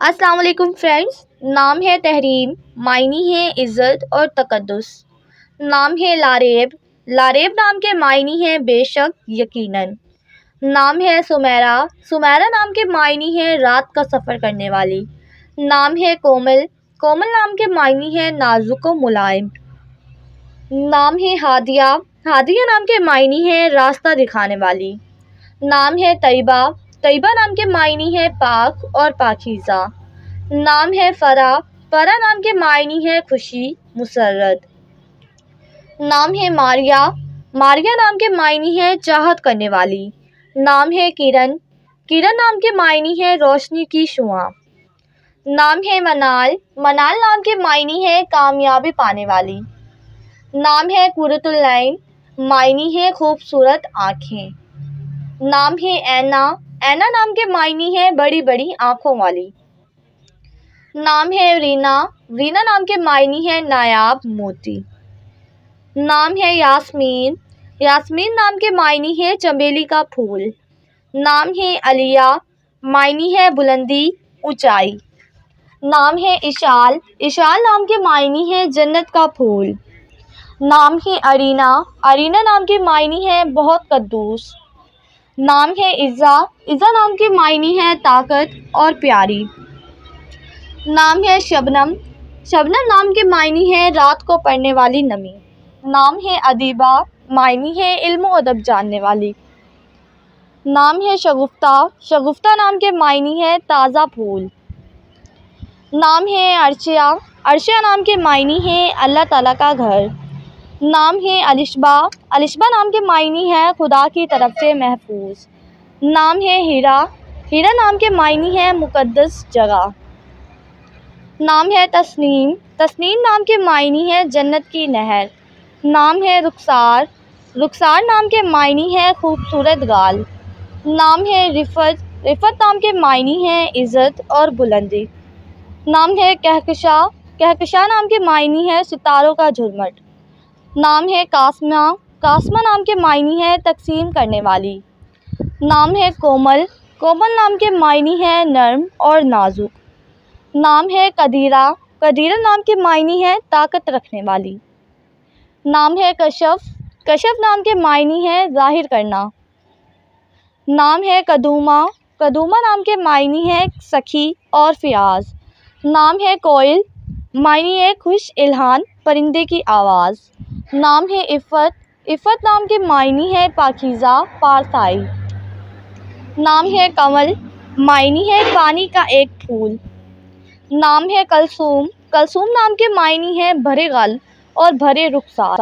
السلام علیکم فرینڈس، نام ہے تحریم، معنی ہے عزت اور تقدس۔ نام ہے لاریب، لاریب نام کے معنی ہے بے شک، یقیناً۔ نام ہے سمیرہ، سمیرہ نام کے معنی ہے رات کا سفر کرنے والی۔ نام ہے کومل، کومل نام کے معنی ہے نازک و ملائم۔ نام ہے ہادیہ، ہادیہ نام کے معنی ہے راستہ دکھانے والی۔ نام ہے طیبہ، طیبہ نام کے معنی ہے پاک اور پاکیزہ۔ نام ہے فرح، فرح نام کے معنی ہے خوشی، مسرت۔ نام ہے ماریہ، ماریہ نام کے معنی ہے چاہت کرنے والی۔ نام ہے کرن، کرن نام کے معنی ہے روشنی کی شعاع۔ نام ہے منال، منال نام کے معنی ہے کامیابی پانے والی۔ نام ہے قرۃ العین، معنی ہے خوبصورت آنکھیں۔ نام ہے اینا، اینا نام کے معنی ہے بڑی بڑی آنکھوں والی۔ نام ہے رینا، رینا نام کے معنی ہے نایاب موتی۔ نام ہے یاسمین، یاسمین نام کے معنی ہے چنبیلی کا پھول۔ نام ہے علیہ، معنی ہے بلندی، اونچائی۔ نام ہے اشال، اشال نام کے معنی ہے جنت کا پھول۔ نام ہے ارینا، ارینا نام کے معنی ہے بہت قدوس۔ نام ہے عزا، عزا نام کے معنی ہے طاقت اور پیاری۔ نام ہے شبنم، شبنم نام کے معنی ہے رات کو پڑنے والی نمی۔ نام ہے ادیبہ، معنی ہے علم و ادب جاننے والی۔ نام ہے شگفتہ، شگفتہ نام کے معنی ہے تازہ پھول۔ نام ہے عرشیہ، عرشیہ نام کے معنی ہے اللہ تعالیٰ کا گھر۔ نام ہے الشبہ، الشبہ نام کے معنی ہے خدا کی طرف سے محفوظ۔ نام ہے ہیرا، ہیرا نام کے معنی ہے مقدس جگہ۔ نام ہے تسنیم، تسنیم نام کے معنی ہے جنت کی نہر۔ نام ہے رخسار، رخسار نام کے معنی ہے خوبصورت گال۔ نام ہے رفت، رفت نام کے معنی ہے عزت اور بلندی۔ نام ہے کہکشاں، کہکشاں نام کے معنی ہے ستاروں کا جھرمٹ۔ نام ہے قاسمہ، قاسمہ نام کے معنی ہے تقسیم کرنے والی۔ نام ہے کومل، کومل نام کے معنی ہے نرم اور نازک۔ نام ہے قدیرہ، قدیرہ نام کے معنی ہے طاقت رکھنے والی۔ نام ہے کشف، کشف نام کے معنی ہے ظاہر کرنا۔ نام ہے قدومہ، قدومہ نام کے معنی ہے سخی اور فیاض۔ نام ہے کوئل، معنی ہے خوش الحان پرندے کی آواز۔ نام ہے عفت، عفت نام کے معنی ہے پاکیزہ پارسائی۔ نام ہے کنول، معنی ہے پانی کا ایک پھول۔ نام ہے کلثوم، کلثوم نام کے معنی ہے بھرے غل اور بھرے رخسار۔